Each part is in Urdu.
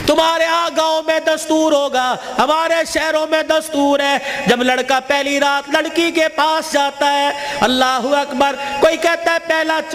تمہارے ہاں گاؤں میں دستور ہوگا، ہمارے شہروں میں دستور ہے، جب لڑکا پہلی رات لڑکی کے پاس جاتا ہے، اللہ اکبر، کوئی کہتا ہے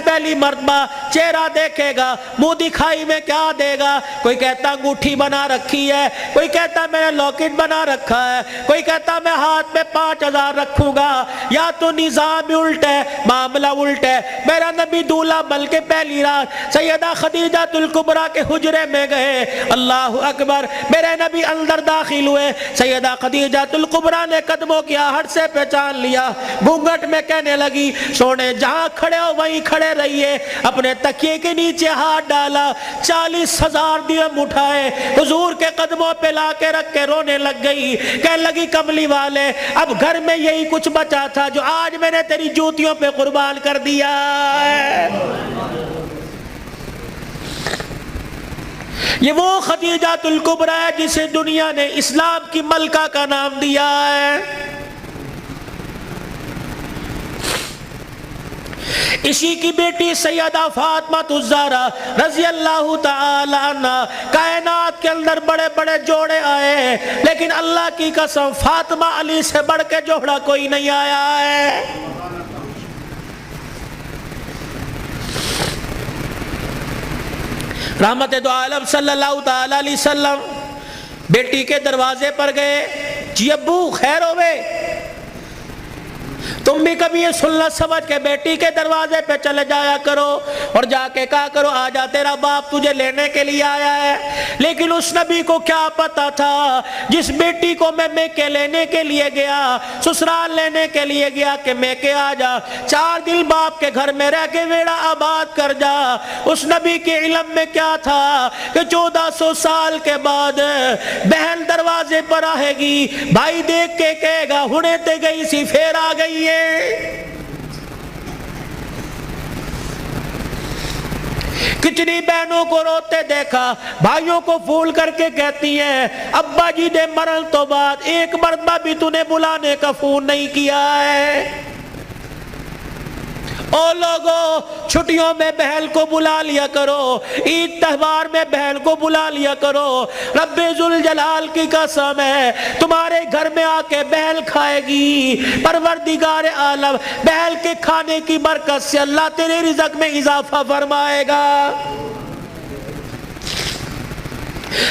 پہلی مرتبہ چہرہ دیکھے گا، منہ دکھائی میں کیا دے گا، کوئی کہتا انگوٹھی بنا رکھی ہے، کوئی کہتا میں نے لاکٹ بنا رکھا ہے، کوئی کہتا میں ہاتھ میں 5000 رکھوں گا۔ یا تو نظام الٹ ہے، معاملہ الٹ ہے۔ میرا نبی دولہا بلکہ پہلی رات سیدہ خدیجہ الکبریٰ کے حجرے میں گئے، اللہ اکبر، میرے نبی اندر داخل ہوئے، سیدہ خدیجہ الکبریٰ نے قدموں کی آہٹ سے پہچان لیا، گھونگھٹ میں کہنے لگی سونے جہاں کھڑے ہو وہیں کھڑے رہیے، اپنے تکیے کے نیچے ہاتھ ڈالا، 40,000 درہم اٹھائے، حضور کے قدموں پہ لا کے رکھ کے رونے لگ گئی، کہنے لگی کملی والے اب گھر میں یہی کچھ بچا تھا جو آج میں نے تیری جوتیوں پہ قربان کر دیا ہے۔ یہ وہ خدیجہ الکبریٰ ہے جسے دنیا نے اسلام کی ملکہ کا نام دیا ہے۔ اسی کی بیٹی سیدہ فاطمہ الزہرا رضی اللہ تعالی عنہ، کائنات کے اندر بڑے بڑے جوڑے آئے لیکن اللہ کی قسم فاطمہ علی سے بڑھ کے جوڑا کوئی نہیں آیا ہے۔ رحمت دو عالم صلی اللہ تعالی علیہ وسلم بیٹی کے دروازے پر گئے، جی ابو خیر ہوئے، تم بھی کبھی یہ سننا سمجھ کے بیٹی کے دروازے پہ چلے جایا کرو اور جا کے کہا کرو آجا تیرا باپ تجھے لینے کے لیے آیا ہے۔ لیکن اس نبی کو کیا پتا تھا جس بیٹی کو میں میکے لینے کے لیے گیا، سسرال لینے کے لیے گیا کہ میکے آجا، 4 دن باپ کے گھر میں رہ کے ویڑا آباد کر جا، اس نبی کے علم میں کیا تھا کہ 1400 سال کے بعد بہن دروازے پر آئے گی، بھائی دیکھ کے کہے گا ہنے تے گئی سی پھر آ گئی ہے۔ کتنی بہنوں کو روتے دیکھا، بھائیوں کو پھول کر کے کہتی ہیں ابا جی دے مرن تو بعد ایک مرتبہ بھی تو نے بلانے کا فون نہیں کیا ہے۔ او لوگوں چھٹیوں میں بہن کو بلا لیا کرو، عید تہوار میں بہن کو بلا لیا کرو، رب ذوالجلال کی قسم ہے تمہارے گھر میں آ کے بہن کھائے گی، پروردگار عالم بہن کے کھانے کی برکت سے اللہ تیرے رزق میں اضافہ فرمائے گا۔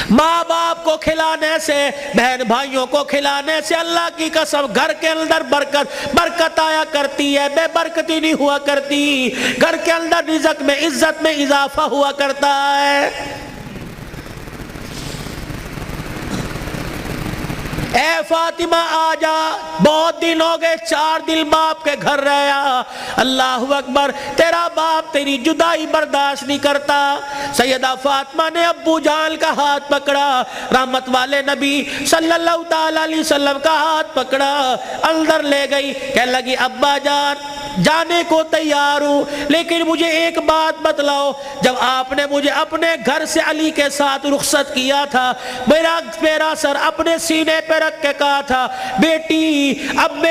ماں باپ کو کھلانے سے، بہن بھائیوں کو کھلانے سے اللہ کی قسم گھر کے اندر برکت آیا کرتی ہے، بے برکتی نہیں ہوا کرتی، گھر کے اندر رزق میں عزت میں اضافہ ہوا کرتا ہے۔ اے فاطمہ آجا، بہت دن ہو گئے، 4 دن باپ کے گھر رہا، اللہ اکبر، تیرا باپ تیری جدائی برداشت نہیں کرتا۔ سیدہ فاطمہ نے ابو جان کا ہاتھ پکڑا، رحمت والے نبی صلی اللہ تعالی علیہ وسلم کا ہاتھ پکڑا، اندر لے گئی، کہنے لگی ابا جان جانے کو تیار ہوں لیکن مجھے ایک بات بتلاؤ، جب آپ نے مجھے اپنے گھر سے علی کے ساتھ رخصت کیا تھا، میرا سر اپنے سینے پہ رکھ کے کہا تھا بیٹی اب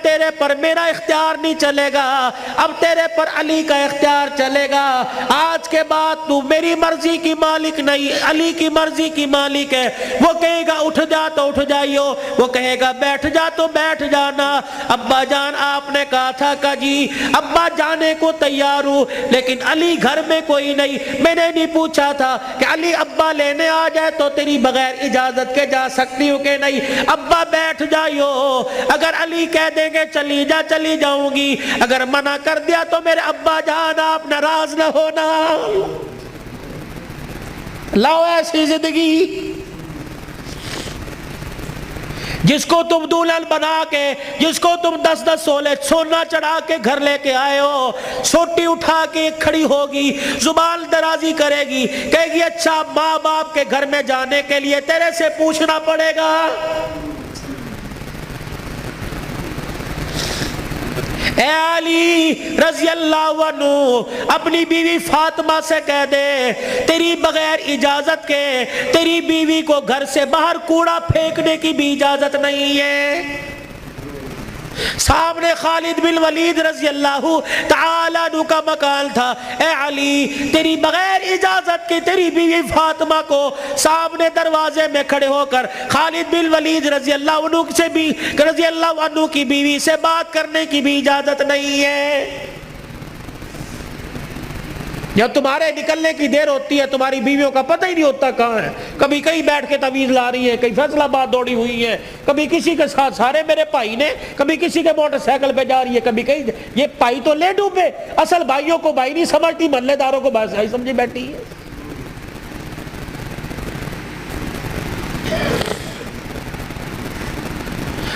تیرے پر میرا اختیار نہیں چلے گا، اب تیرے پر علی کا اختیار چلے گا، آج کے بعد تو میری مرضی کی مالک نہیں، علی کی مرضی کی مالک ہے، وہ کہے گا اٹھ جا تو اٹھ جائیو، وہ کہے گا بیٹھ جا تو بیٹھ جانا۔ ابا جان آپ نے کہا تھا کہ جی ابا جانے کو تیار ہوں لیکن علی گھر میں کوئی نہیں، میں نے نہیں پوچھا تھا کہ علی ابا لینے آ جائے تو تیری بغیر اجازت کے جا سکتی ہوں کہ نہیں، ابا بیٹھ جائیو، اگر علی کہہ دیں گے چلی جا چلی جاؤں گی، اگر منع کر دیا تو میرے ابا جان آپ ناراض نہ ہونا۔ لاؤ ایسی زندگی جس کو تم دلہن بنا کے، جس کو تم 10 سولے سونا چڑھا کے گھر لے کے آئے ہو، سوٹی اٹھا کے کھڑی ہوگی، زبان درازی کرے گی، کہے گی اچھا ماں باپ کے گھر میں جانے کے لیے تیرے سے پوچھنا پڑے گا۔ اے علی رضی اللہ عنہ اپنی بیوی فاطمہ سے کہہ دے تیری بغیر اجازت کے تیری بیوی کو گھر سے باہر کوڑا پھینکنے کی بھی اجازت نہیں ہے۔ سامنے خالد بن ولید رضی اللہ تعالیٰ عنہ کا مکان تھا. اے علی تیری بغیر اجازت کی تیری بیوی فاطمہ کو سامنے دروازے میں کھڑے ہو کر خالد بن ولید رضی اللہ عنہ کی بیوی سے بات کرنے کی بھی اجازت نہیں ہے. جب تمہارے نکلنے کی دیر ہوتی ہے تمہاری بیویوں کا پتہ ہی نہیں ہوتا کہاں ہے. کبھی کہیں بیٹھ کے تعویذ لا رہی ہیں, کہیں فیصل آباد دوڑی ہوئی ہیں, کبھی کسی کے ساتھ سارے میرے بھائی نے, کبھی کسی کے موٹر سائیکل پہ جا رہی ہے, کبھی کہیں. یہ بھائی تو لے ڈوبے, اصل بھائیوں کو بھائی نہیں سمجھتی, محلے داروں کو بھائی سمجھی بیٹھی ہے.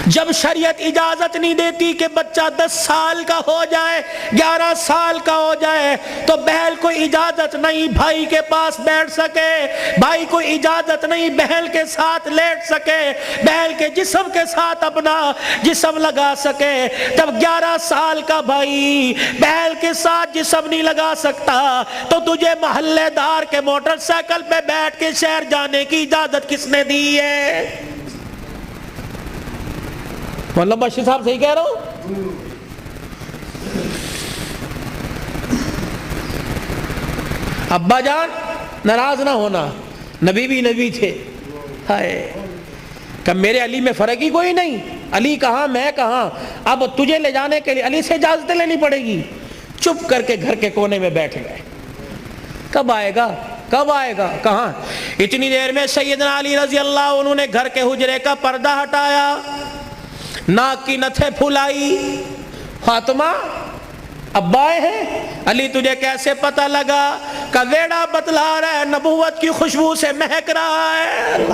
جب شریعت اجازت نہیں دیتی کہ بچہ 10 سال کا ہو جائے, 11 سال کا ہو جائے, تو بہن کو اجازت نہیں بھائی کے پاس بیٹھ سکے, بھائی کو اجازت نہیں بہن کے ساتھ لیٹ سکے, بہن کے جسم کے ساتھ اپنا جسم لگا سکے. جب 11 سال کا بھائی بہن کے ساتھ جسم نہیں لگا سکتا تو تجھے محلے دار کے موٹر سائیکل پہ بیٹھ کے شہر جانے کی اجازت کس نے دی ہے؟ مولانا بشیر صاحب صحیح کہہ رہا ہوں؟ ابا جان ناراض نہ ہونا, نبی بھی نبی تھے. ہائے کہ میرے علی میں فرق ہی کوئی نہیں, علی کہاں میں کہاں, اب تجھے لے جانے کے لیے علی سے اجازت لینی پڑے گی. چپ کر کے گھر کے کونے میں بیٹھ گئے. کب آئے گا کب آئے گا کہاں. اتنی دیر میں سیدنا علی رضی اللہ عنہ نے گھر کے حجرے کا پردہ ہٹایا, ناک کی نتھے پھلائی. فاطمہ ابا آئے ہیں. علی تجھے کیسے پتہ لگا؟ کہ ویڑا بتلا رہا ہے, نبوت کی خوشبو سے مہک رہا ہے.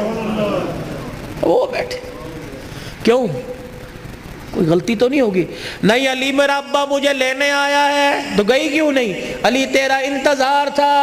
وہ بیٹھے. کیوں کوئی غلطی تو نہیں ہوگی؟ نہیں علی میرا ابا مجھے لینے آیا ہے. تو گئی کیوں نہیں؟ علی تیرا انتظار تھا.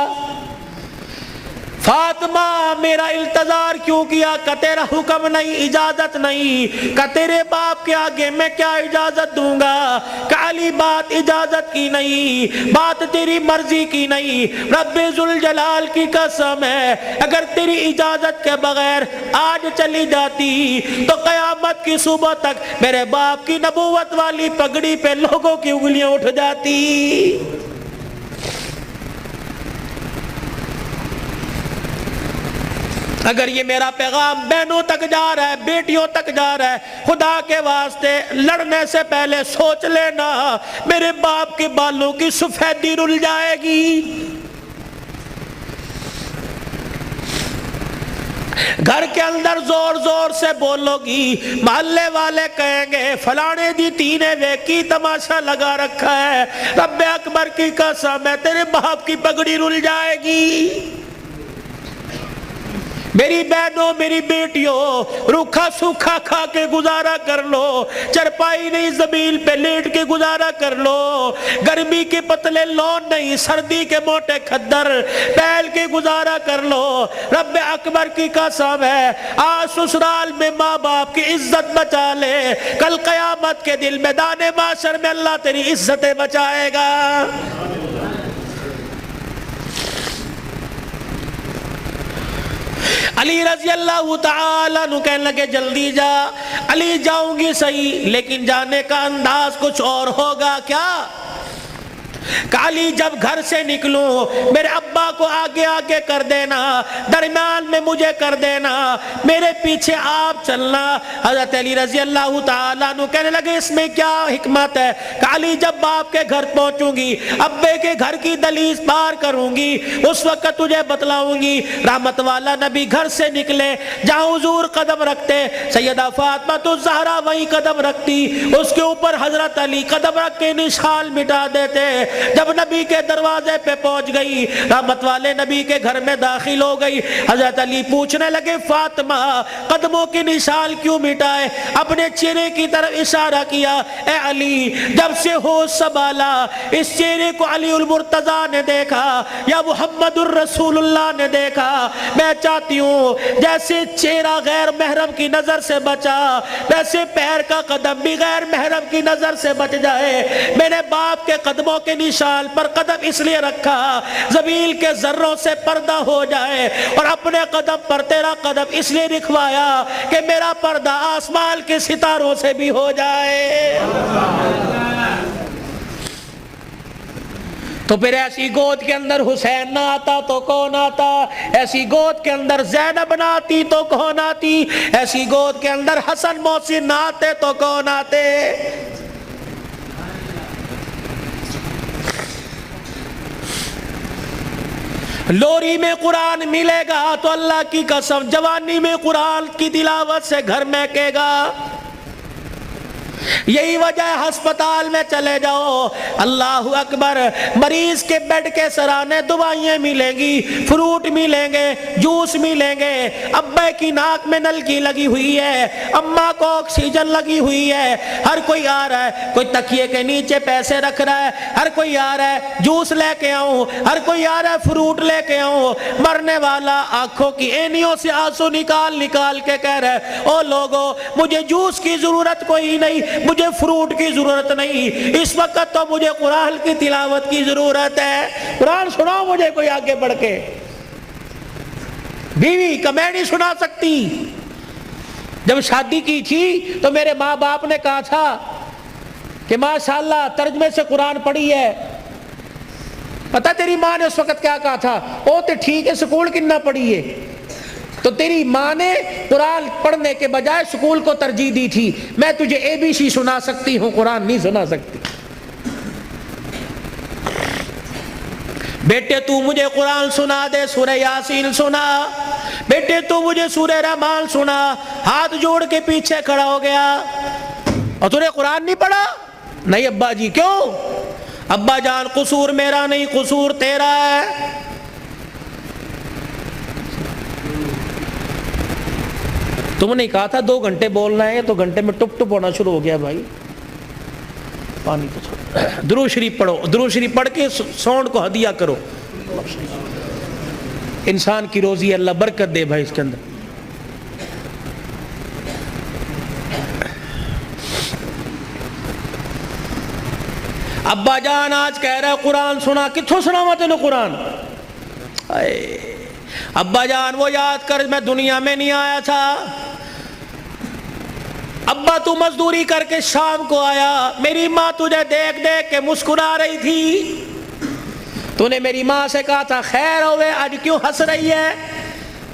فاطمہ میرا انتظار کیوں کیا؟ کہ تیرا حکم نہیں, اجازت نہیں. کہ تیرے باپ کے آگے میں کیا اجازت دوں گا؟ کہ علی بات اجازت کی نہیں, بات تیری مرضی کی نہیں. رب ذوالجلال کی قسم ہے اگر تیری اجازت کے بغیر آج چلی جاتی تو قیامت کی صبح تک میرے باپ کی نبوت والی پگڑی پہ لوگوں کی انگلیاں اٹھ جاتی. اگر یہ میرا پیغام بہنوں تک جا رہا ہے, بیٹیوں تک جا رہا ہے, خدا کے واسطے لڑنے سے پہلے سوچ لینا میرے باپ کے بالوں کی سفیدی رل جائے گی. گھر کے اندر زور زور سے بولو گی, محلے والے کہیں گے فلانے دی تینے ویکی تماشا لگا رکھا ہے. رب اکبر کی قسم ہے تیرے باپ کی پگڑی رل جائے گی. میری بہنوں میری بیٹیوں روکھا سوکھا کھا کے گزارا کر لو, چرپائی نہیں زمین پہ لیٹ کے گزارا کر لو, گرمی کے پتلے لون نہیں سردی کے موٹے کھدر پہل کے گزارا کر لو. رب اکبر کی قسم ہے آج سسرال میں ماں باپ کی عزت بچا لے, کل قیامت کے دل میدان معاشر میں اللہ تیری عزتیں بچائے گا. علی رضی اللہ تعالیٰ عنہ کہنے لگے جلدی جا. علی جاؤں گی صحیح لیکن جانے کا انداز کچھ اور ہوگا. کیا؟ علی جب گھر سے نکلوں میرے ابا کو آگے آگے کر دینا, درمیان میں مجھے کر دینا, میرے پیچھے آپ چلنا. حضرت علی رضی اللہ تعالیٰ عنہ کہنے لگے اس میں کیا حکمت ہے؟ کہ علی جب باپ کے گھر پہنچوں گی, ابے کے گھر کی دہلیز پار کروں گی, اس وقت تجھے بتلاؤں گی. رحمت والا نبی گھر سے نکلے, جہاں حضور قدم رکھتے سیدہ فاطمہ الزہرا وہیں قدم رکھتی, اس کے اوپر حضرت علی قدم رکھ کے نشان مٹا دیتے. جب نبی کے دروازے پہ پہنچ گئی, رحمت والے نبی کے گھر میں داخل ہو گئی, حضرت علی پوچھنے لگے فاطمہ قدموں کی نشان کیوں مٹائے؟ اپنے چہرے کی طرف اشارہ کیا. اے علی جب سے ہوش سنبھالا اس چہرے کو علی المرتضیٰ نے دیکھا یا محمد الرسول اللہ نے دیکھا, میں چاہتی ہوں جیسے چہرہ غیر محرم کی نظر سے بچا ویسے پیر کا قدم بھی غیر محرم کی نظر سے بچ جائے. میرے باپ کے قدموں کے اپنی شال پر قدم اس لیے رکھا زمین کے ذروں سے پردہ ہو جائے، اور اپنے قدم پر تیرا قدم اس لیے رکھوایا کہ میرا پردہ آسمان کے ستاروں سے بھی ہو جائے۔ تو پھر ایسی گود کے اندر حسین نہ آتا تو کون آتا؟ ایسی گود کے اندر زینب نہ آتی تو کون آتی؟ ایسی گود کے اندر حسن محسن نہ آتے تو کون آتے؟ لوری میں قرآن ملے گا تو اللہ کی قسم جوانی میں قرآن کی تلاوت سے گھر مہکے گا۔ یہی وجہ ہے ہسپتال میں چلے جاؤ، اللہ اکبر، مریض کے بیڈ کے سرانے دوائیں ملیں گی، فروٹ ملیں گے، جوس ملیں گے، ابے کی ناک میں نلکی لگی ہوئی ہے، اماں کو آکسیجن لگی ہوئی ہے، ہر کوئی آ رہا ہے، کوئی تکیے کے نیچے پیسے رکھ رہا ہے، ہر کوئی آ رہا ہے جوس لے کے آؤں، ہر کوئی آ رہا ہے فروٹ لے کے آؤں۔ مرنے والا آنکھوں کی اینیوں سے آنسو نکال نکال کے کہہ رہا ہے او لوگو مجھے جوس کی ضرورت کوئی نہیں، مجھے فروٹ کی ضرورت نہیں، اس وقت تو مجھے قرآن کی تلاوت کی ضرورت ہے۔ قرآن سناؤ مجھے کوئی آگے بڑھ کے۔ بیوی کا میں نہیں سنا سکتی۔ جب شادی کی تھی تو میرے ماں باپ نے کہا تھا کہ ماشاءاللہ ترجمے سے قرآن پڑھی ہے۔ پتہ تیری ماں نے اس وقت کیا کہا تھا؟ او تے ٹھیک ہے سکول کنا پڑھی ہے۔ تو تیری ماں نے قرآن پڑھنے کے بجائے سکول کو ترجیح دی تھی۔ میں تجھے ABC سنا سکتی ہوں، قرآن نہیں سنا سکتی۔ بیٹے تو مجھے قرآن سنا دے، سورہ یاسین سنا، بیٹے تو مجھے سورہ رحمان سنا۔ ہاتھ جوڑ کے پیچھے کھڑا ہو گیا۔ اور تو نے قرآن نہیں پڑھا؟ نہیں ابا جی۔ کیوں؟ ابا جان قصور میرا نہیں، قصور تیرا ہے۔ تم نے کہا تھا 2 گھنٹے بولنا ہے، تو گھنٹے میں ٹپ ٹپ ہونا شروع ہو گیا بھائی۔ پانی تو چھوڑو، درود شریف پڑھو، درود شریف پڑھ کے ساؤنڈ کو ہدیہ کرو۔ انسان کی روزی اللہ برکت دے بھائی اس کے اندر۔ ابا جان آج کہہ رہا ہے قرآن سنا، کتھوں سنا میں تینوں قرآن؟ ابا جان وہ یاد کر میں دنیا میں نہیں آیا تھا۔ ابا تو مزدوری کر کے شام کو آیا، میری ماں تجھے دیکھ دیکھ کے مسکرا رہی تھی۔ تو نے میری ماں سے کہا تھا خیر ہوئے آج کیوں ہنس رہی ہے؟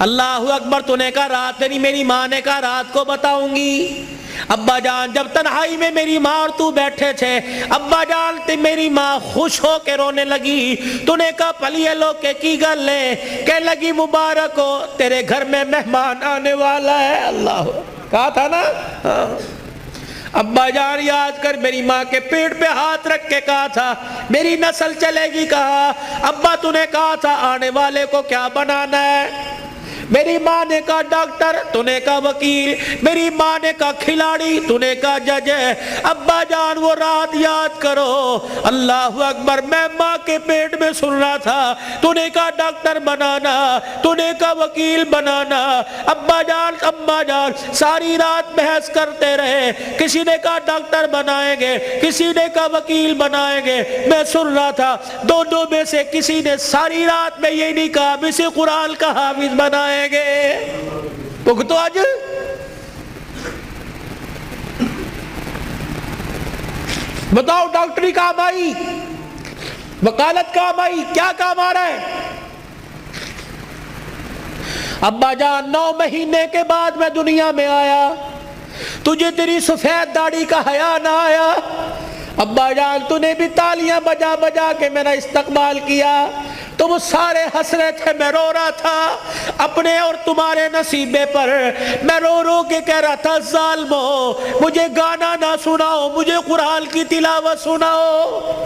اللہ اکبر۔ تو نے کہا رات نہیں، میری ماں نے کہا رات کو بتاؤں گی۔ ابا جان جب تنہائی میں میری ماں اور تو بیٹھے تھے، ابا جان میری ماں خوش ہو کے رونے لگی۔ تو نے کہا پلیے لوگ کی گل ہے؟ کہ لگی مبارک ہو تیرے گھر میں مہمان آنے والا ہے۔ اللہ کہا تھا نا۔ ابا جان یاد کر میری ماں کے پیٹ پہ ہاتھ رکھ کے کہا تھا میری نسل چلے گی۔ کہا ابا تو نے کہا تھا آنے والے کو کیا بنانا ہے؟ میری ماں نے کہا ڈاکٹر، تو نے کہا وکیل، میری ماں نے کہا کھلاڑی، تو نے کہا جج ہے۔ ابا جان وہ رات یاد کرو، اللہ اکبر، میں ماں کے پیٹ میں سن رہا تھا تو نے کہا ڈاکٹر بنانا، تو نے کہا وکیل بنانا۔ ابا جان اماں جان ساری رات بحث کرتے رہے، کسی نے کہا ڈاکٹر بنائیں گے، کسی نے کہا وکیل بنائیں گے۔ میں سن رہا تھا دونوں میں سے کسی نے ساری رات میں یہ نہیں کہا اسے قرآن کا حافظ بنائیں گے۔ تو آج بتاؤ ڈاکٹری کام آئی، وکالت کام آئی، کیا کام آ رہا ہے؟ ابا جان 9 مہینے کے بعد میں دنیا میں آیا، تجھے تیری سفید داڑھی کا حیا نہ آیا۔ ابا جان تو نے بھی تالیاں بجا بجا کے میرا استقبال کیا، تم سارے ہنس رہے تھے، میں رو رہا تھا اپنے اور تمہارے نصیبے پر۔ میں رو رو کے کہہ رہا تھا ظالمو مجھے گانا نہ سناؤ، مجھے قرآن کی تلاوت سناؤ۔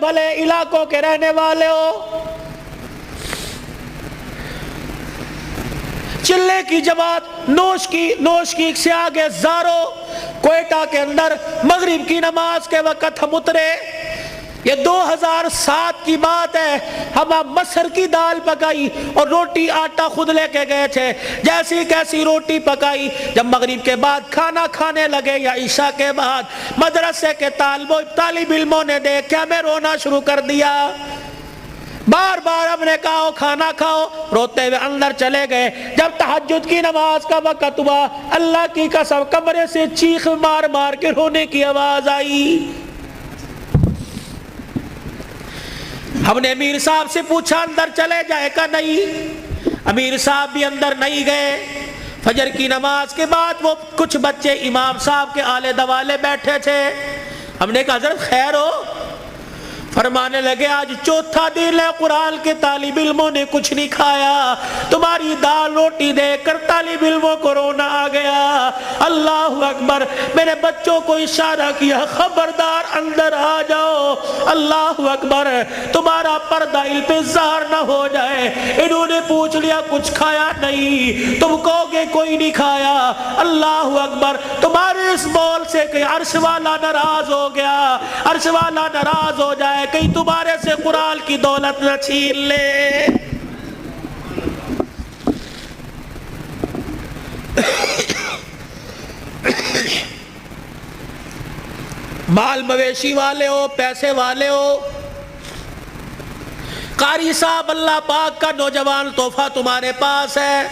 بھلے علاقوں کے رہنے والے ہو۔ چلے کی جماعت نوش کی سے آگے زارو، کوئٹہ کے اندر مغرب کی نماز کے وقت ہم اترے، یہ 2007 کی بات ہے، ہم مسر کی دال پکائی اور روٹی آٹا خود لے کے گئے تھے، جیسی کیسی روٹی پکائی، جب مغرب کے بعد کھانا کھانے لگے یا عشاء کے بعد مدرسے کے طالب علموں نے دیکھ کے ہمیں رونا شروع کر دیا، بار بار ہم نے کہا کھانا کھاؤ، روتے ہوئے اندر چلے گئے۔ جب تہجد کی نماز کا وقت ہوا، اللہ کی قسم کمرے سے چیخ مار مار کے رونے کی آواز آئی۔ ہم نے امیر صاحب سے پوچھا اندر چلے جائے کا نہیں، امیر صاحب بھی اندر نہیں گئے۔ فجر کی نماز کے بعد وہ کچھ بچے امام صاحب کے آلے دوالے بیٹھے تھے، ہم نے کہا حضرت خیر ہو؟ فرمانے لگے آج چوتھا دن ہے قرآن کے طالب علموں نے کچھ نہیں کھایا، تمہاری دال روٹی دیکھ کر طالب علموں کو رونا آ گیا۔ اللہ اکبر، میرے بچوں کو اشارہ کیا خبردار اندر آ جاؤ، اللہ اکبر، تمہارا پردہ علم پہ ظاہر نہ ہو جائے۔ انہوں نے پوچھ لیا کچھ کھایا نہیں، تم کہو گے کوئی نہیں کھایا، اللہ اکبر، تمہارے اس بول سے کہ عرش والا ناراض ہو گیا، عرش والا ناراض ہو جائے، کہیں تمہارے سے قرآن کی دولت نہ چھین لے۔ مال مویشی والے ہو، پیسے والے ہو، قاری صاحب اللہ پاک کا نوجوان تحفہ تمہارے پاس ہے،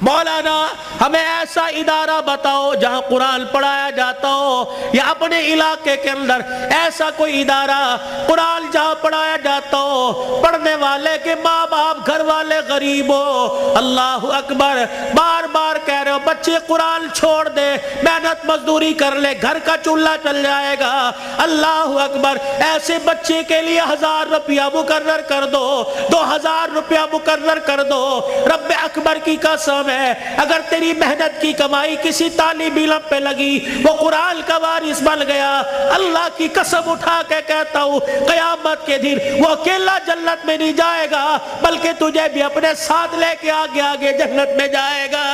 مولانا ہمیں ایسا ادارہ بتاؤ جہاں قرآن پڑھایا جاتا ہو، یا اپنے علاقے کے اندر ایسا کوئی ادارہ قرآن جہاں پڑھایا جاتا ہو، پڑھنے والے کے ماں باپ گھر والے غریب ہو۔ اللہ اکبر، بار بار کہہ رہے ہو بچے قرآن چھوڑ دے، محنت مزدوری کر لے، گھر کا چولہا چل جائے گا، اللہ اکبر، ایسے بچے کے لیے 1000 روپیہ مقرر کر دو، 2000 روپیہ مقرر کر دو۔ رب اکبر کی قسم ہے، اگر تیری محنت کی کمائی کسی طالب علم پہ لگی، وہ قرآن کا وارث بن گیا، اللہ کی قسم اٹھا کے کہتا ہوں قیامت کے دن وہ اکیلا جنت میں نہیں جائے گا، بلکہ تجھے بھی اپنے ساتھ لے کے آگے آگے جنت میں جائے گا۔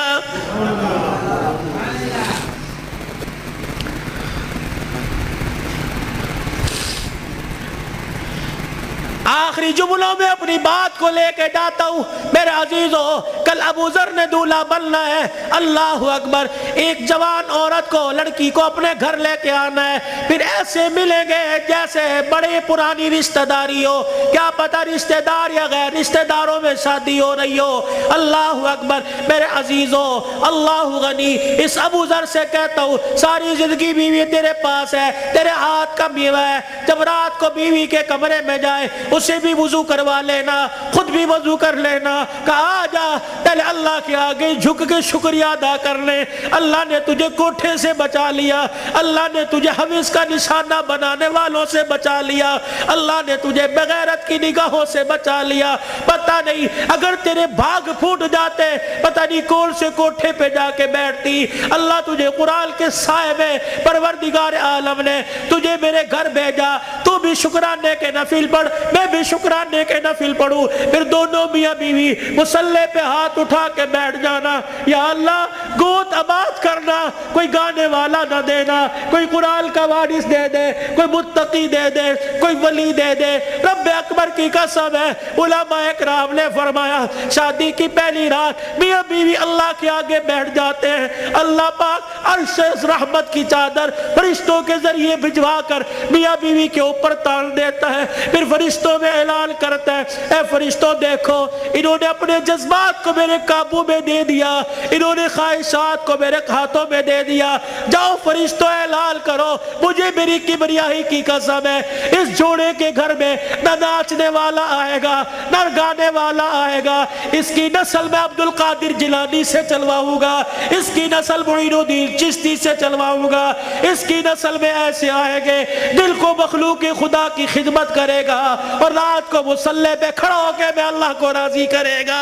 آخری جملوں میں اپنی بات کو لے کے جاتا ہوں، میرے عزیزو، کل ابو ذر نے دولہا بننا ہے، اللہ اکبر، ایک جوان عورت کو، لڑکی کو اپنے گھر لے کے آنا ہے، پھر ایسے ملیں گے جیسے بڑے پرانی رشتہ داری ہو، کیا پتہ رشتہ دار یا غیر رشتہ داروں میں شادی ہو رہی ہو، اللہ اکبر، میرے عزیزو، اللہ غنی، اس ابو ذر سے کہتا ہوں ساری زندگی بیوی تیرے پاس ہے، تیرے ہاتھ کا میوہ ہے، جب رات کو بیوی کے کمرے میں جائے اسے بھی وضو کروا لینا، خود بھی وضو کر لینا، کہا آ جا پہلے اللہ کے آگے جھک کے شکریہ ادا کر لے، اللہ نے تجھے کوٹھے سے بچا لیا، اللہ نے تجھے حویز کا نشانہ بنانے والوں سے بچا لیا، اللہ نے تجھے بغیرت کی نگاہوں سے بچا لیا، پتہ نہیں اگر تیرے بھاگ پھوٹ جاتے پتہ نہیں کون سے کوٹھے پہ جا کے بیٹھتی، اللہ تجھے قرآن کے سائے میں پروردگار عالم نے تجھے میرے گھر بھیجا، تو بھی شکرانے کے نفل پڑھ، میں بھی شکرانے کے نفل پڑھوں، پھر دونوں میاں بیوی مصلی پہ ہاتھ اٹھا کے بیٹھ جانا، یا اللہ گود آباد کرنا، کوئی گانے والا نہ دینا، کوئی قرآن کا وارث دے دے، کوئی متقی دے دے، کوئی ولی دے دے، رب اکبر کی قسم ہے، علماء اکرام نے فرمایا شادی کی پہلی رات میاں بیوی اللہ کے آگے بیٹھ جاتے ہیں، اللہ پاک عرش رحمت کی چادر فرشتوں کے ذریعے بھجوا کر میاں بیوی کے اوپر تان دیتا ہے، پھر فرشتوں میں اعلان کرتا ہے اے فرشتوں دیکھو انہوں نے اپنے جذبات کو میرے قابو میں دے دیا، انہوں نے خواہشات کو میرے ہاتھوں میں دے دیا، جاؤ فرشتوں اعلان کرو مجھے میری کبریائی کی قسم ہے اس جوڑے کے گھر میں نہ ناچنے والا آئے گا نہ گانے والا آئے گا، اس کی نسل میں عبد القادر جیلانی سے چلواؤں گا، اس کی نسل معین الدین چشتی سے چلواؤں گا، اس کی نسل میں ایسے آئے گے دل کو مخلوق خدا کی خدمت کرے گا اور رات کو مصلی پہ کھڑا ہو کے میں اللہ کو راضی کرے گا۔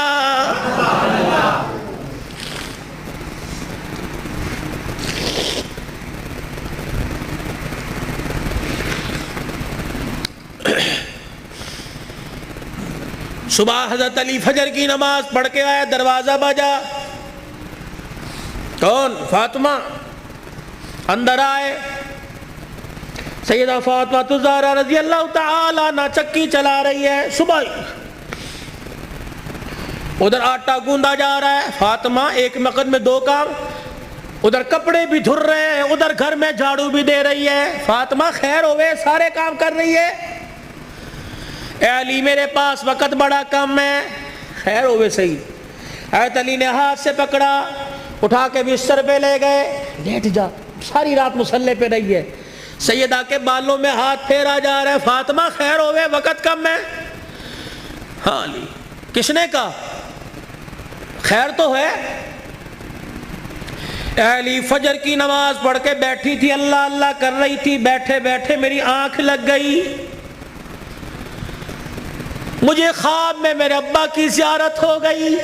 صبح حضرت علی فجر کی نماز پڑھ کے آیا، دروازہ بجا، کون؟ فاطمہ۔ اندر آئے، سیدہ فاطمہ الزہرا رضی اللہ تعالی عنہ چکی چلا رہی ہے، صبح ادھر آٹا گوندا جا رہا ہے، فاطمہ ایک وقت میں دو کام، ادھر کپڑے بھی دھر رہے ہیں، ادھر گھر میں جھاڑو بھی دے رہی ہے۔ فاطمہ خیر ہوئے، سارے کام کر رہی ہے۔ اے علی میرے پاس وقت بڑا کم ہے۔ خیر ہوئے صحیح۔ حضرت علی نے ہاتھ سے پکڑا، اٹھا کے بستر پہ لے گئے، لیٹ جا، ساری رات مصلے پہ رہی ہے۔ سیدہ کے بالوں میں ہاتھ پھیرا جا رہا ہے، فاطمہ خیر ہوئے، وقت کم ہے۔ ہاں علی، کس نے کہا؟ خیر تو ہے۔ اے علی فجر کی نماز پڑھ کے بیٹھی تھی، اللہ اللہ کر رہی تھی، بیٹھے بیٹھے میری آنکھ لگ گئی، مجھے خواب میں میرے ابا کی زیارت ہو گئی،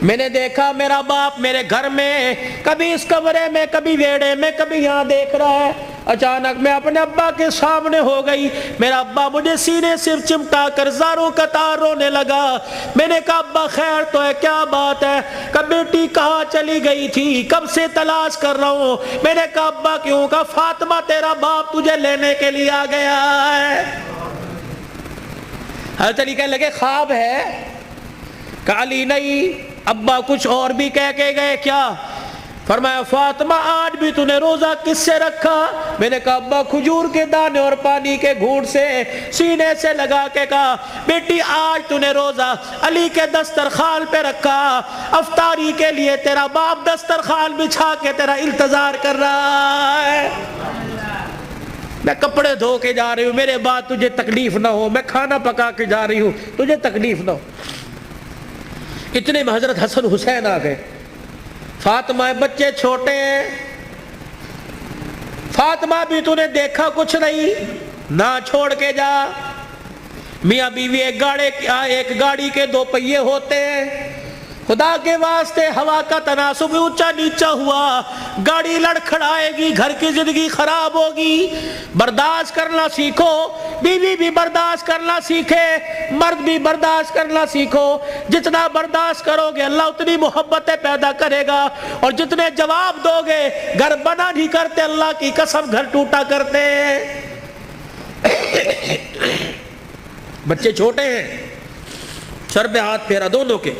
میں نے دیکھا میرا باپ میرے گھر میں، کبھی اس کمرے میں، کبھی ویڑے میں، کبھی یہاں دیکھ رہا ہے۔ اچانک میں اپنے ابا کے سامنے ہو گئی، میرا ابا مجھے سینے سے چمٹا کر زاروں قطار رونے لگا۔ میں نے کہا ابا خیر تو ہے، کیا بات ہے؟ کہ بیٹی کہاں چلی گئی تھی، کب سے تلاش کر رہا ہوں۔ میں نے کہا ابا کیوں؟ کہا فاطمہ تیرا باپ تجھے لینے کے لیے آ گیا ہے۔ حضرت علی کہنے لگے خواب ہے؟ کہ علی نہیں، ابا کچھ اور بھی کہہ کے گئے۔ کیا؟ فرمایا فاطمہ آج بھی تو نے روزہ کس سے رکھا؟ میں نے کہا ابا کھجور کے دانے اور پانی کے گھونٹ سے، سینے سے لگا کے کہا بیٹی آج تو نے روزہ علی کے دسترخوان پہ رکھا، افطاری کے لیے تیرا باپ دسترخوان بچھا کے تیرا انتظار کر رہا ہے۔ میں کپڑے دھو کے جا رہی ہوں، میرے بعد تجھے تکلیف نہ ہو، میں کھانا پکا کے جا رہی ہوں، تجھے تکلیف نہ ہو۔ اتنے میں حضرت حسن حسین آ گئے۔ فاطمہ بچے چھوٹے ہیں، فاطمہ بھی تو نے دیکھا کچھ نہیں، نہ چھوڑ کے جا۔ میاں بیوی ایک گاڑی کے دو پہیے ہوتے ہیں، خدا کے واسطے ہوا کا تناسب اونچا نیچا ہوا، گاڑی لڑکھڑائے گی، گھر کی زندگی خراب ہوگی۔ برداشت کرنا سیکھو، بیوی بھی برداشت کرنا سیکھے، مرد بھی برداشت کرنا سیکھو۔ جتنا برداشت کرو گے اللہ اتنی محبتیں پیدا کرے گا، اور جتنے جواب دو گے گھر بنا نہیں کرتے، اللہ کی قسم گھر ٹوٹا کرتے ہیں۔ بچے چھوٹے ہیں، سر پہ ہاتھ پھیرا دونوں کے۔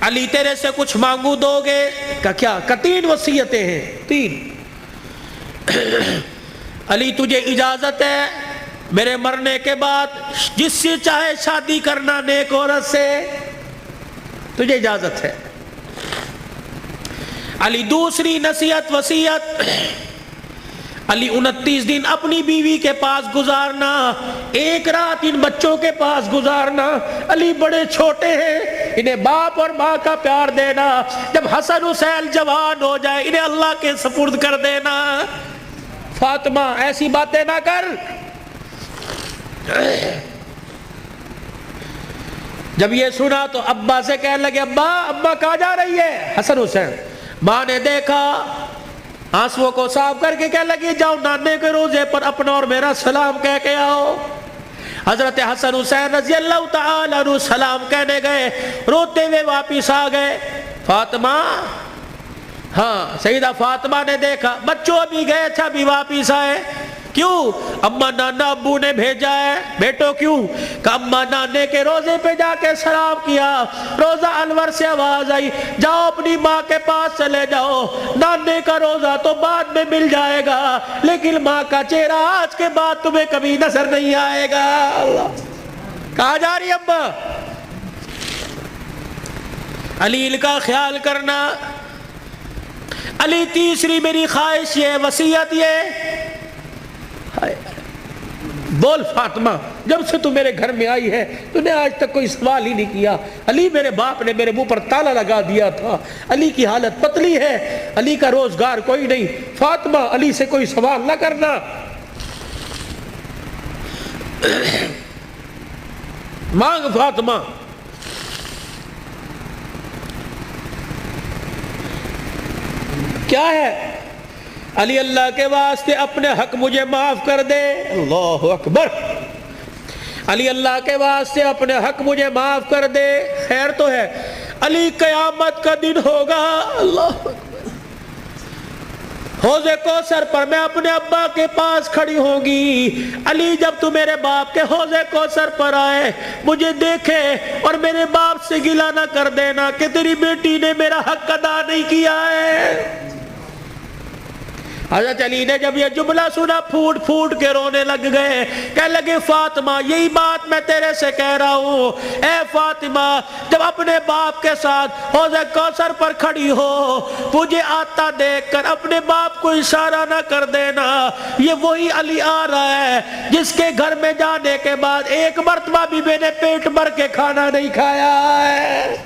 علی تیرے سے کچھ مانگو دو گے؟ کہ کیا؟ کہ 3 وصیتیں ہیں، 3۔ علی تجھے اجازت ہے میرے مرنے کے بعد جس سے چاہے شادی کرنا نیک عورت سے، تجھے اجازت ہے۔ علی دوسری نصیحت وصیت، علی 29 دن اپنی بیوی کے پاس گزارنا، 1 رات ان بچوں کے پاس گزارنا۔ علی بڑے چھوٹے ہیں، انہیں باپ اور ماں کا پیار دینا، جب حسن حسین جوان ہو جائے انہیں اللہ کے سپرد کر دینا۔ فاطمہ ایسی باتیں نہ کر۔ جب یہ سنا تو ابا سے کہنے لگے ابا کہاں جا رہی ہے؟ حسن حسین۔ ماں نے دیکھا، آنسوؤں کو صاف کر کے کہنے لگی جاؤ نانے کے روزے پر اپنا اور میرا سلام کہہ کے آؤ۔ حضرت حسن حسین رضی اللہ تعالی عنہ سلام کہنے گئے، روتے ہوئے واپس آ گئے۔ فاطمہ، ہاں سیدہ فاطمہ نے دیکھا بچوں ابھی گئے تھے ابھی واپس آئے۔ کیوں؟ اما نانا ابو نے بھیجا ہے۔ بیٹو کیوں؟ کہ اما نانے کے روزے پہ جا کے سلام کیا، روزہ انور سے آواز آئی جاؤ اپنی ماں کے پاس چلے جاؤ، نانے کا روزہ تو بعد میں مل جائے گا لیکن ماں کا چہرہ آج کے بعد تمہیں کبھی نظر نہیں آئے گا۔ اللہ، کہاں جا رہی ابا؟ علی کا خیال کرنا۔ علی تیسری میری خواہش یہ، وصیت یہ، بول فاطمہ جب سے تو میرے گھر میں آئی ہے تو نے آج تک کوئی سوال ہی نہیں کیا۔ علی میرے باپ نے میرے منہ پر تالا لگا دیا تھا، علی کی حالت پتلی ہے، علی کا روزگار کوئی نہیں، فاطمہ علی سے کوئی سوال نہ کرنا۔ مانگ فاطمہ۔ کیا ہے؟ علی اللہ کے واسطے اپنے حق مجھے معاف کر دے. اللہ اکبر. علی اللہ کے واسطے اپنے حق مجھے معاف کر دے. خیر تو ہے. علی قیامت کا دن ہوگا. اللہ اکبر. حوض کوثر پر میں اپنے ابا کے پاس کھڑی ہوں گی. علی جب تو میرے باپ کے حوض کوثر پر آئے مجھے دیکھے اور میرے باپ سے گلہ نہ کر دینا کہ تیری بیٹی نے میرا حق ادا نہیں کیا ہے. حضرت علی نے جب یہ جملہ سنا پھوٹ پھوٹ کے رونے لگ گئے. کہنے لگے فاطمہ یہی بات میں تیرے سے کہہ رہا ہوں. اے فاطمہ جب اپنے باپ کے ساتھ حوض کوثر پر کھڑی ہو مجھے آتا دیکھ کر اپنے باپ کو اشارہ نہ کر دینا. یہ وہی علی آ رہا ہے جس کے گھر میں جانے کے بعد ایک مرتبہ بھی میں نے پیٹ بھر کے کھانا نہیں کھایا ہے.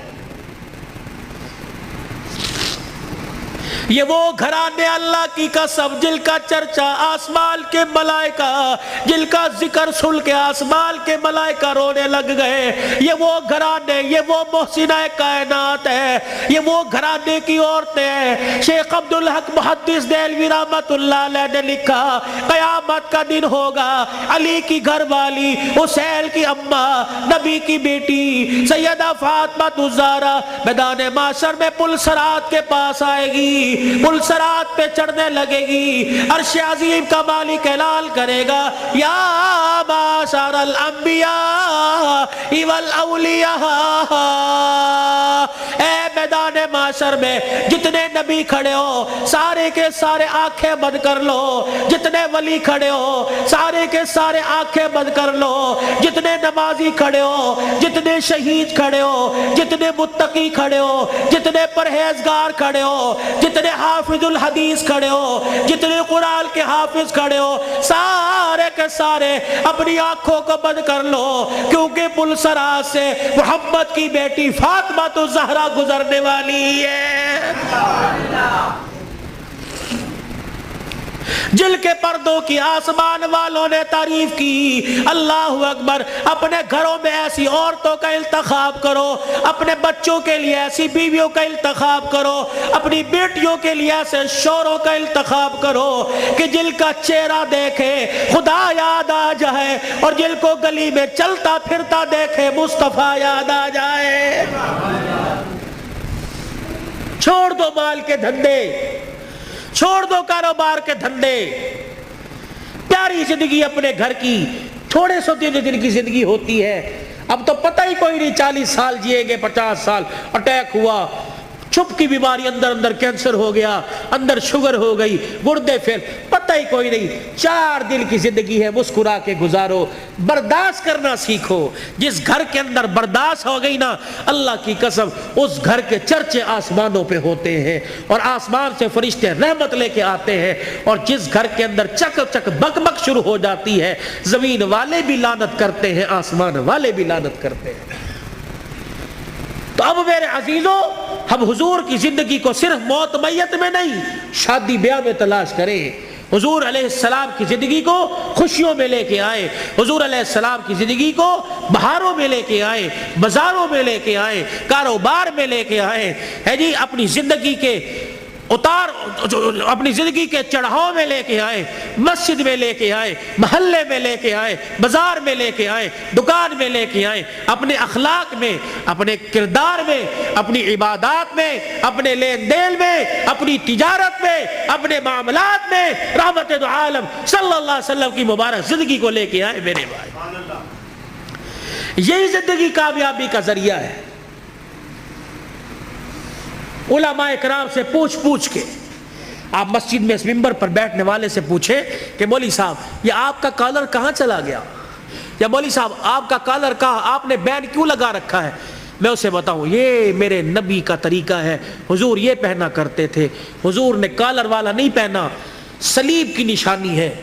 یہ وہ گھرانے اللہ کی قسم جن کا چرچا آسمان کے ملائکہ جن کا ذکر سن کے آسمان کے ملائکہ رونے لگ گئے. یہ وہ گھرانے یہ وہ محسنہ کائنات ہے. یہ وہ گھرانے کی عورتیں ہیں. شیخ عبدالحق محدث دہلوی رحمت اللہ علیہ نے لکھا قیامت کا دن ہوگا. علی کی گھر والی حسین کی اماں نبی کی بیٹی سیدہ فاطمہ الزہرا میدان معاشر میں پل صراط کے پاس آئے گی. پل صراط پہ چڑھنے لگے گی. عرش عظیم کا مالک اعلان کرے گا یا معاشر الانبیاء والاولیاء. اے میدان معاشر میں جتنے نبی کھڑے ہو سارے کے سارے آنکھیں بند کر لو. جتنے ولی کھڑے ہو سارے کے سارے آنکھیں بند کر لو. جتنے نمازی کھڑے ہو جتنے شہید کھڑے ہو جتنے متقی کھڑے ہو جتنے پرہیزگار کھڑے ہو جتنے حافظ الحدیث کھڑے ہو جتنے قرآن کے حافظ کھڑے ہو سارے کے سارے اپنی آنکھوں کو بند کر لو کیونکہ پل صراط سے محمد کی بیٹی فاطمہ الزہرا گزرنے والی ہے. جل کے پردوں کی آسمان والوں نے تعریف کی. اللہ اکبر. اپنے گھروں میں ایسی عورتوں کا انتخاب کرو. اپنے بچوں کے لیے ایسی بیویوں کا انتخاب کرو. اپنی بیٹیوں کے لیے ایسے شوہروں کا انتخاب کرو کہ جل کا چہرہ دیکھے خدا یاد آ جائے اور جل کو گلی میں چلتا پھرتا دیکھے مصطفیٰ یاد آ جائے. چھوڑ دو مال کے دھندے. چھوڑ دو کاروبار کے دھندے. پیاری زندگی اپنے گھر کی. تھوڑے سو دن کی زندگی ہوتی ہے. اب تو پتہ ہی کوئی نہیں 40 سال جیے گے 50 سال اٹیک ہوا چھپ کی بیماری اندر کینسر ہو گیا اندر شوگر ہو گئی گردے پھر پتہ ہی کوئی نہیں. 4 دن کی زندگی ہے مسکرا کے گزارو. برداشت کرنا سیکھو. جس گھر کے اندر برداشت ہو گئی نا اللہ کی قسم اس گھر کے چرچے آسمانوں پہ ہوتے ہیں اور آسمان سے فرشتے رحمت لے کے آتے ہیں. اور جس گھر کے اندر چک چک بک بک شروع ہو جاتی ہے زمین والے بھی لعنت کرتے ہیں آسمان والے بھی لعنت کرتے ہیں. تو اب میرے عزیزوں ہم حضور کی زندگی کو صرف موت میت میں نہیں شادی بیاہ میں تلاش کریں. حضور علیہ السلام کی زندگی کو خوشیوں میں لے کے آئے. حضور علیہ السلام کی زندگی کو بہاروں میں لے کے آئے بازاروں میں لے کے آئے کاروبار میں لے کے آئے ہے جی. اپنی زندگی کے اتار اپنی زندگی کے چڑھاؤ میں لے کے آئے مسجد میں لے کے آئے محلے میں لے کے آئے بازار میں لے کے آئے دکان میں لے کے آئے. اپنے اخلاق میں اپنے کردار میں اپنی عبادات میں اپنے لین دین میں اپنی تجارت میں اپنے معاملات میں رحمت دو عالم صلی اللہ علیہ وسلم کی مبارک زندگی کو لے کے آئے میرے بھائی. یہی زندگی کامیابی کا ذریعہ ہے. علماء کرام سے پوچھ کے آپ مسجد میں اس منبر پر بیٹھنے والے سے پوچھیں کہ مولوی صاحب یہ آپ کا کالر کہاں چلا گیا یا مولوی صاحب آپ کا کالر کہاں آپ نے بینڈ کیوں لگا رکھا ہے. میں اسے بتاؤں یہ میرے نبی کا طریقہ ہے. حضور یہ پہنا کرتے تھے. حضور نے کالر والا نہیں پہنا. صلیب کی نشانی ہے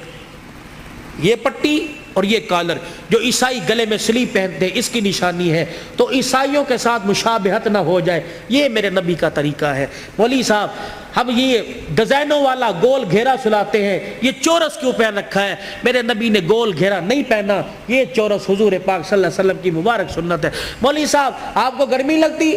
یہ پٹی اور یہ کالر. جو عیسائی گلے میں صلیب پہنتے ہیں اس کی نشانی ہے. تو عیسائیوں کے ساتھ مشابہت نہ ہو جائے. یہ میرے نبی کا طریقہ ہے. مولوی صاحب ہم یہ ڈیزائنوں والا گول گھیرا سلاتے ہیں یہ چورس کیوں پہن رکھا ہے. میرے نبی نے گول گھیرا نہیں پہنا. یہ چورس حضور پاک صلی اللہ علیہ وسلم کی مبارک سنت ہے. مولوی صاحب آپ کو گرمی لگتی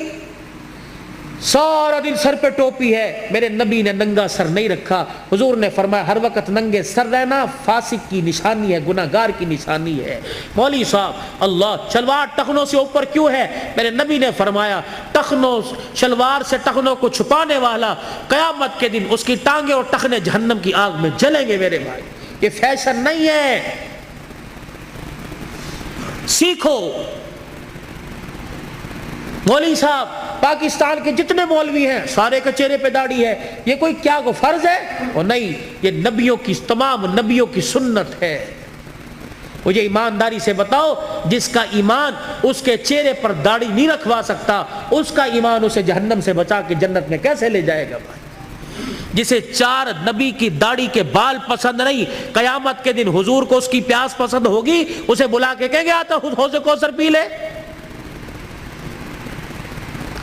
سارا دن سر پہ ٹوپی ہے، میرے نبی نے ننگا سر نہیں رکھا۔ حضور نے فرمایا ہر وقت ننگے سر رہنا فاسق کی نشانی ہے، گناہگار کی نشانی ہے۔ مولوی صاحب اللہ شلوار ٹخنوں سے اوپر کیوں ہے؟ میرے نبی نے فرمایا ٹخنوں شلوار سے ٹخنوں کو چھپانے والا قیامت کے دن اس کی ٹانگیں اور ٹخنے جہنم کی آگ میں جلیں گے۔ میرے بھائی یہ فیشن نہیں ہے، سیکھو۔ مولوی صاحب پاکستان کے جتنے مولوی ہیں سارے کے چہرے پہ داڑھی ہے، یہ کوئی کیا کو فرض ہے؟ اور نہیں، یہ نبیوں کی تمام نبیوں کی سنت ہے۔ مجھے ایمانداری سے بتاؤ، جس کا ایمان اس کے چہرے پر داڑھی نہیں رکھوا سکتا، اس کا ایمان اسے جہنم سے بچا کے جنت میں کیسے لے جائے گا بھائی؟ جسے 4 نبی کی داڑھی کے بال پسند نہیں، قیامت کے دن حضور کو اس کی پیاس پسند ہوگی، اسے بلا کے کہیں گے آتا حوض کوثر پی لے۔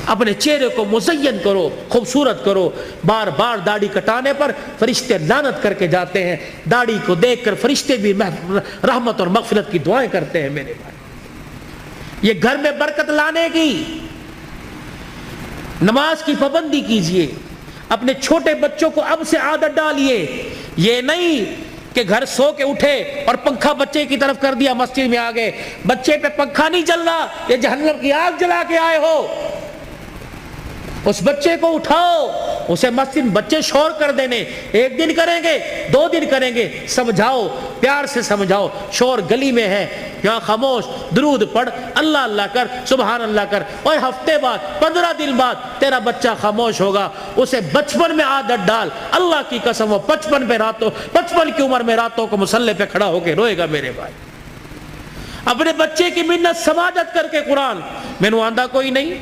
اپنے چہرے کو مزین کرو، خوبصورت کرو۔ بار بار داڑھی کٹانے پر فرشتے لعنت کر کے جاتے ہیں، داڑھی کو دیکھ کر فرشتے بھی رحمت اور مغفرت کی دعائیں کرتے ہیں۔ میرے بھائی یہ گھر میں برکت لانے کی، نماز کی پابندی کیجئے، اپنے چھوٹے بچوں کو اب سے عادت ڈالیے۔ یہ نہیں کہ گھر سو کے اٹھے اور پنکھا بچے کی طرف کر دیا، مسجد میں آ گئے، بچے پہ پنکھا نہیں چل رہا، یہ جہنم کی آگ جلا کے آئے ہو۔ اس بچے کو اٹھاؤ، اسے مسجد بچے شور کر دینے، 1 دن کریں گے 2 دن کریں گے، سمجھاؤ، پیار سے سمجھاؤ۔ شور گلی میں ہے، یہاں خاموش، درود پڑھ، اللہ اللہ کر، سبحان اللہ کر، اور ہفتے بعد 15 دن بعد تیرا بچہ خاموش ہوگا۔ اسے بچپن میں عادت ڈال، اللہ کی قسم وہ 55 کی عمر میں راتوں کو مصلی پہ کھڑا ہو کے روئے گا۔ میرے بھائی اپنے بچے کی منت سماجت کر کے قرآن میں نے آندھا کوئی نہیں،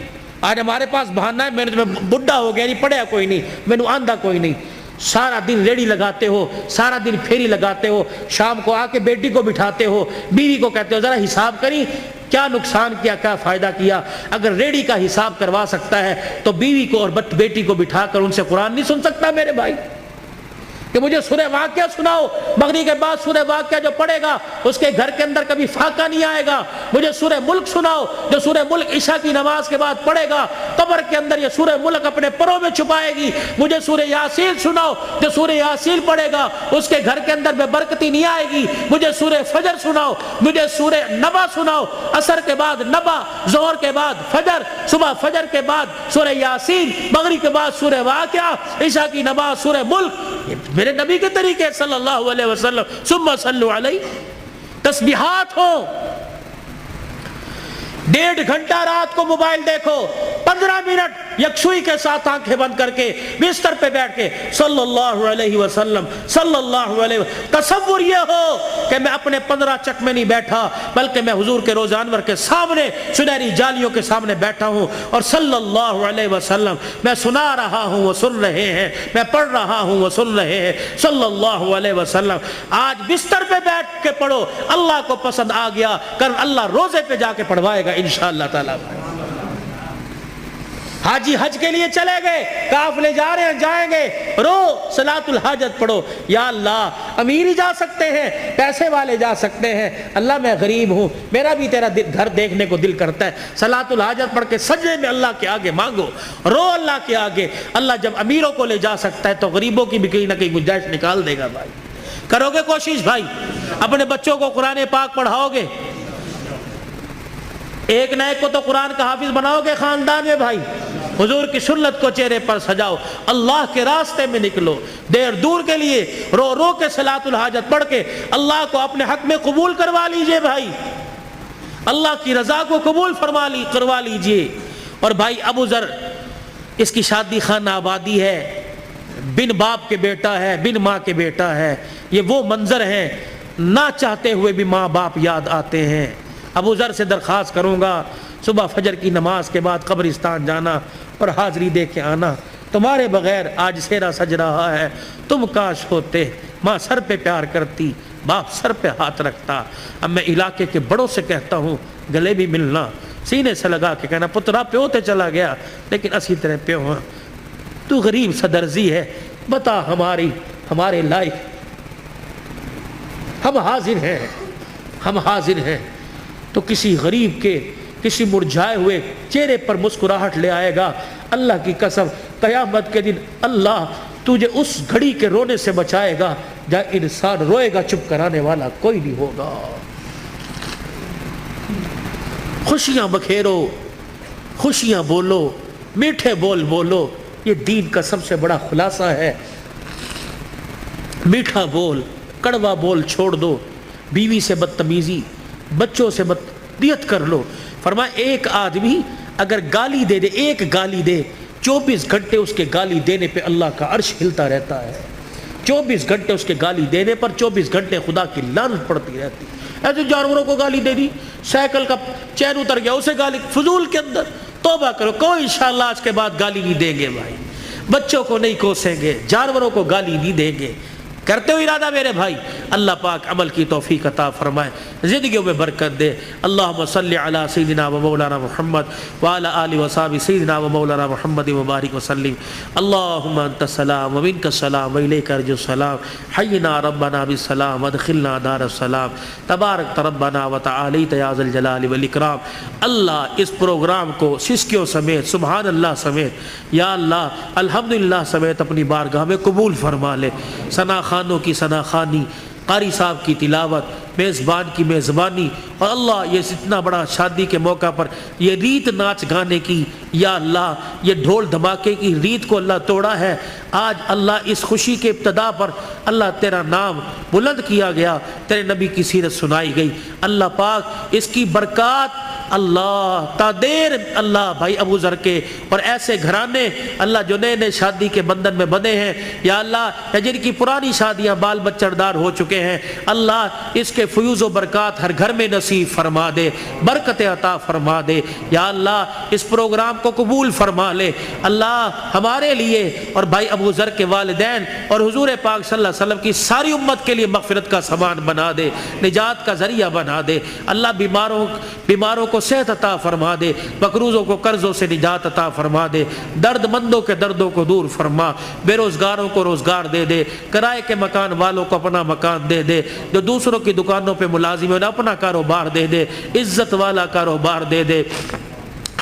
آج ہمارے پاس بہانہ ہے، میں بڈھا ہو گیا نہیں پڑھیا کوئی نہیں، میں نے آندھا کوئی نہیں۔ سارا دن ریڑی لگاتے ہو، سارا دن پھیری لگاتے ہو، شام کو آ کے بیٹی کو بٹھاتے ہو، بیوی کو کہتے ہو ذرا حساب کری کیا نقصان کیا، کیا فائدہ کیا۔ اگر ریڑی کا حساب کروا سکتا ہے تو بیوی کو اور بیٹی کو بٹھا کر ان سے قرآن نہیں سن سکتا؟ میرے بھائی کہ مجھے سورہ واقعہ سناؤ، مغرب کے بعد سورہ واقعہ جو پڑھے گا اس کے گھر کے اندر کبھی فاقہ نہیں آئے گا۔ مجھے سورہ ملک سناؤ، جو سورہ ملک عشاء کی نماز کے بعد پڑھے گا قبر کے اندر یہ سورہ ملک اپنے پروں میں چھپائے گی۔ مجھے سورہ یاسین سناؤ، جو سورہ یاسین پڑھے گا اس کے گھر کے اندر بے برکتی نہیں آئے گی۔ مجھے سورہ فجر سناؤ، مجھے سورہ نبا سناؤ، عصر کے بعد نبا، ظہر کے بعد فجر، صبح فجر کے بعد سورہ یاسین، مغرب کے بعد سورہ واقعہ، عشاء کی نماز سورہ ملک۔ میرے نبی کے طریقے صلی اللہ علیہ وسلم۔ ثم صلوا علیہ، تسبیحات ہو۔ 1.5 گھنٹہ رات کو موبائل دیکھو، 15 منٹ یکسوئی کے ساتھ آنکھیں بند کر کے بستر پہ بیٹھ کے صلی اللہ علیہ وسلم صلی اللہ علیہ وسلم۔ تصور یہ ہو کہ میں اپنے 15 چک میں نہیں بیٹھا، بلکہ میں حضور کے روز انور کے سامنے سنہری جالیوں کے سامنے بیٹھا ہوں، اور صلی اللہ علیہ وسلم میں سنا رہا ہوں وہ سن رہے ہیں، میں پڑھ رہا ہوں وہ سن رہے ہیں، صلی اللہ علیہ وسلم۔ آج بستر پہ بیٹھ کے پڑھو، اللہ کو پسند آ گیا، کل اللہ روزے پہ جا کے پڑھوائے گا انشاءاللہ تعالی۔ حاجی حج کے لیے چلے گئے، قافلے جا رہے ہیں، جائیں گے، رو صلاۃ الحاجت پڑھو، یا اللہ امیر ہی جا سکتے ہیں، پیسے والے جا سکتے ہیں، اللہ میں غریب ہوں، میرا بھی تیرا گھر دیکھنے کو دل کرتا ہے، صلاۃ الحاجت پڑھ کے سجدے میں اللہ کے آگے مانگو، رو اللہ کے آگے۔ اللہ جب امیروں کو لے جا سکتا ہے تو غریبوں کی بھی کہیں نہ کہیں گنجائش نکال دے گا۔ بھائی کرو گے کوشش؟ بھائی اپنے بچوں کو قرآن پاک پڑھاؤ گے؟ ایک نہ ایک کو تو قرآن کا حافظ بناؤ گے خاندان میں۔ بھائی حضور کی سنت کو چہرے پر سجاؤ، اللہ کے راستے میں نکلو، دیر دور کے لیے رو رو کے صلاۃ الحاجت پڑھ کے اللہ کو اپنے حق میں قبول کروا لیجئے۔ بھائی اللہ کی رضا کو قبول کروا لیجئے۔ اور بھائی ابو ذر، اس کی شادی خانہ آبادی ہے، بن باپ کے بیٹا ہے، بن ماں کے بیٹا ہے، یہ وہ منظر ہیں نہ چاہتے ہوئے بھی ماں باپ یاد آتے ہیں۔ ابو ذر سے درخواست کروں گا صبح فجر کی نماز کے بعد قبرستان جانا اور حاضری دے کے آنا، تمہارے بغیر آج سیرا سج رہا ہے، تم کاش ہوتے، ماں سر پہ پیار کرتی، باپ سر پہ ہاتھ رکھتا۔ اب میں علاقے کے بڑوں سے کہتا ہوں گلے بھی ملنا، سینے سے لگا کے کہنا پترا پیو تے چلا گیا لیکن اسی طرح پیو ہاں، تو غریب صدرزی ہے، بتا ہمارے لائق، ہم حاضر ہیں تو کسی کسی مرجھائے ہوئے چہرے پر مسکراہٹ لے آئے گا۔ اللہ کی قسم قیامت کے دن اللہ تجھے اس گھڑی کے رونے سے بچائے گا جہاں انسان روئے گا، چپ کرانے والا کوئی نہیں ہوگا۔ خوشیاں بکھیرو، خوشیاں بولو، میٹھے بول بولو، یہ دین کا سب سے بڑا خلاصہ ہے۔ میٹھا بول، کڑوا بول چھوڑ دو، بیوی سے بدتمیزی، بچوں سے بدتمیزی کر لو۔ فرمایا ایک آدمی اگر گالی دے دے، ایک گالی دے، 24 گھنٹے اس کے گالی دینے پہ اللہ کا عرش ہلتا رہتا ہے۔ 24 گھنٹے اس کے گالی دینے پر 24 گھنٹے خدا کی لعنت پڑتی رہتی۔ ایسے جانوروں کو گالی دے دی، سائیکل کا چین اتر گیا اسے گالی، فضول کے اندر توبہ کرو، کوئی انشاءاللہ آج کے بعد گالی نہیں دیں گے بھائی، بچوں کو نہیں کوسیں گے، جانوروں کو گالی نہیں دیں گے۔ کرتے ہو ارادہ میرے بھائی، اللہ پاک عمل کی توفیق عطا فرمائے، زندگیوں میں برکت دے۔ اللہم صلی علی سیدنا و مولانا محمد وعلی آلہ وصحبہ سیدنا و مولانا محمد مبارک وسلم۔ اللہم انت السلام و منک السلام و الیک ارجع السلام، حینا ربنا بالسلام وادخلنا دار السلام، تبارک ربنا و تعالیت یا ذا الجلال والاکرام۔ اللہ اس پروگرام کو سسکیوں سمیت، سبحان اللہ سمیت، یا اللہ الحمدللہ سمیت اپنی بارگاہ میں قبول فرما لے۔ ثنا خانوں کی ثنا خوانی، قاری صاحب کی تلاوت، میزبان کی میزبانی، اور اللہ یہ اتنا بڑا شادی کے موقع پر یہ ریت ناچ گانے کی، یا اللہ یہ ڈھول دھماکے کی ریت کو اللہ توڑا ہے۔ آج اللہ اس خوشی کے ابتدا پر اللہ تیرا نام بلند کیا گیا، تیرے نبی کی سیرت سنائی گئی۔ اللہ پاک اس کی برکات اللہ تا دیر اللہ بھائی ابو ذر کے اور ایسے گھرانے اللہ جو نئے نئے شادی کے بندھن میں بندھے ہیں، یا اللہ جن کی پرانی شادیاں بال بچہ دار ہو چکے ہیں، اللہ اس کے فیوز و برکات ہر گھر میں نصیب فرما دے، برکت عطا فرما دے۔ یا اللہ اس پروگرام کو قبول فرما لے۔ اللہ ہمارے لیے اور بھائی ابو ذر کے والدین اور حضور پاک صلی اللہ علیہ وسلم کی ساری امت کے لیے مغفرت کا سامان بنا دے، نجات کا ذریعہ بنا دے۔ اللہ بیماروں کو صحت عطا فرما دے، مقروضوں کو قرضوں سے نجات عطا فرما دے، درد مندوں کے دردوں کو دور فرما، بے روزگاروں کو روزگار دے دے، کرائے کے مکان والوں کو اپنا مکان دے دے، جو دوسروں کی دکانوں پہ ملازم ہیں اپنا کاروبار دے دے، عزت والا کاروبار دے دے،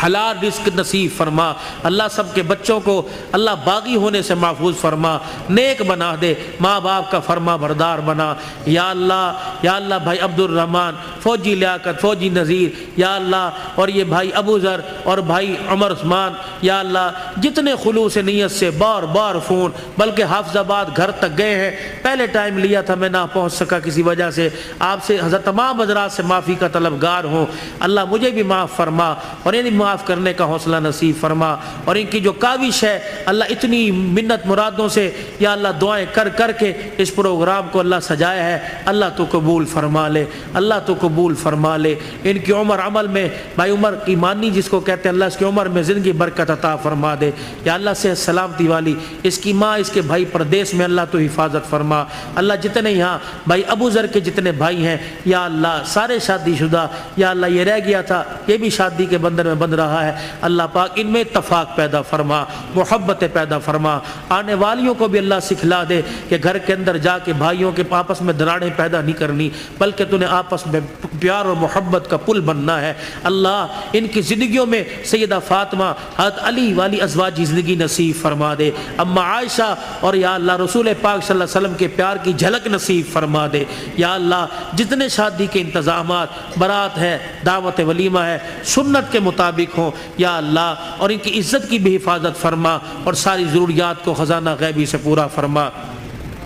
حلال رزق نصیب فرما۔ اللہ سب کے بچوں کو اللہ باغی ہونے سے محفوظ فرما، نیک بنا دے، ماں باپ کا فرما بردار بنا۔ یا اللہ بھائی عبد الرحمن، فوجی لیاقت، فوجی نذیر، یا اللہ اور یہ بھائی ابو ذر اور بھائی عمر عثمان، یا اللہ جتنے خلوص نیت سے بار بار فون، بلکہ حافظ آباد گھر تک گئے ہیں، پہلے ٹائم لیا تھا میں نہ پہنچ سکا کسی وجہ سے، آپ سے حضرت تمام حضرات سے معافی کا طلبگار ہوں۔ اللہ مجھے بھی معاف فرما اور انہیں معاف کرنے کا حوصلہ نصیب فرما، اور ان کی جو کاوش ہے اللہ اتنی منت مرادوں سے یا اللہ دعائیں کر کر کے اس پروگرام کو اللہ سجایا ہے، اللہ تو قبول فرما لے، اللہ تو قبول فرما لے۔ ان کی عمر عمل میں بھائی عمر کی مانی جس کو کہتے ہیں، اللہ اس کی عمر میں زندگی برکت عطا فرما دے، یا اللہ صحت سلامتی والی اس کی ماں، اس کے بھائی پردیس میں اللہ تو حفاظت فرما۔ اللہ جتنے یہاں بھائی ابو ذر کے جتنے بھائی ہیں یا اللہ سارے شادی شدہ، یا اللہ یہ رہ گیا تھا یہ بھی شادی کے بندھن میں بندھ رہا ہے، اللہ پاک ان میں اتفاق پیدا فرما، محبت پیدا فرما۔ آنے والیوں کو بھی اللہ سکھلا دے کہ گھر کے اندر جا کے بھائیوں کے آپس میں دراڑیں پیدا نہیں کرنی، بلکہ تو نے آپس میں پیار اور محبت کا پل بننا ہے۔ اللہ ان کی زندگیوں میں سیدہ فاطمہ، حضرت علی والی ازواجی زندگی نصیب فرما دے، اما عائشہ اور یا اللہ رسول پاک صلی اللہ علیہ وسلم کے پیار کی جھلک نصیب فرما دے۔ یا اللہ جتنے شادی کے انتظامات، برات ہے، دعوت ولیمہ ہے، سنت کے مطابق ہوں یا اللہ، اور ان کی عزت کی بھی حفاظت فرما، اور ساری ضروریات کو خزانہ غیبی سے پورا فرما،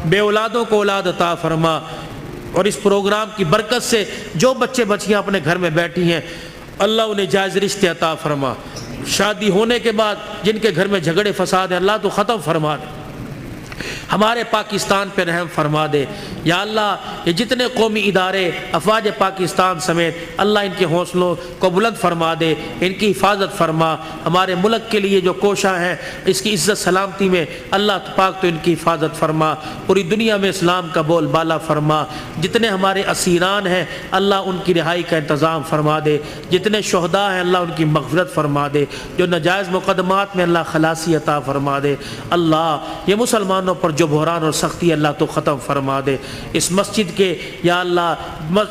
بے اولادوں کو اولاد عطا فرما، اور اس پروگرام کی برکت سے جو بچے بچیاں اپنے گھر میں بیٹھی ہیں اللہ انہیں جائز رشتے عطا فرما، شادی ہونے کے بعد جن کے گھر میں جھگڑے فساد ہیں اللہ تو ختم فرما دے، ہمارے پاکستان پہ رحم فرما دے۔ یا اللہ یہ جتنے قومی ادارے، افواج پاکستان سمیت اللہ ان کے حوصلوں کو بلند فرما دے، ان کی حفاظت فرما، ہمارے ملک کے لیے جو کوشاں ہیں اس کی عزت سلامتی میں اللہ پاک تو ان کی حفاظت فرما، پوری دنیا میں اسلام کا بول بالا فرما، جتنے ہمارے اسیران ہیں اللہ ان کی رہائی کا انتظام فرما دے، جتنے شہداء ہیں اللہ ان کی مغفرت فرما دے، جو ناجائز مقدمات میں اللہ خلاصی عطا فرما دے۔ اللہ یہ مسلمانوں پر جو بحران اور سختی اللہ تو ختم فرما دے۔ اس مسجد کے یا اللہ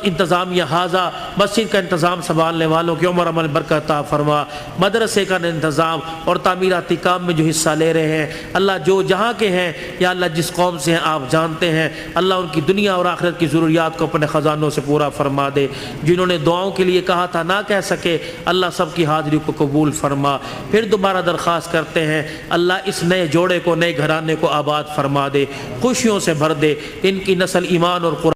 انتظامیہ حاضہ مسجد کا انتظام سنبھالنے والوں کی عمر عمل برکت عطا فرما، مدرسے کا انتظام اور تعمیراتی کام میں جو حصہ لے رہے ہیں اللہ جو جہاں کے ہیں یا اللہ جس قوم سے ہیں آپ جانتے ہیں، اللہ ان کی دنیا اور آخرت کی ضروریات کو اپنے خزانوں سے پورا فرما دے۔ جنہوں نے دعاؤں کے لیے کہا تھا نہ کہہ سکے اللہ سب کی حاضری کو قبول فرما۔ پھر دوبارہ درخواست کرتے ہیں اللہ اس نئے جوڑے کو، نئے گھرانے کو آباد فرما دے، خوشیوں سے بھر دے، ان کی نسل ایمان اور قرآن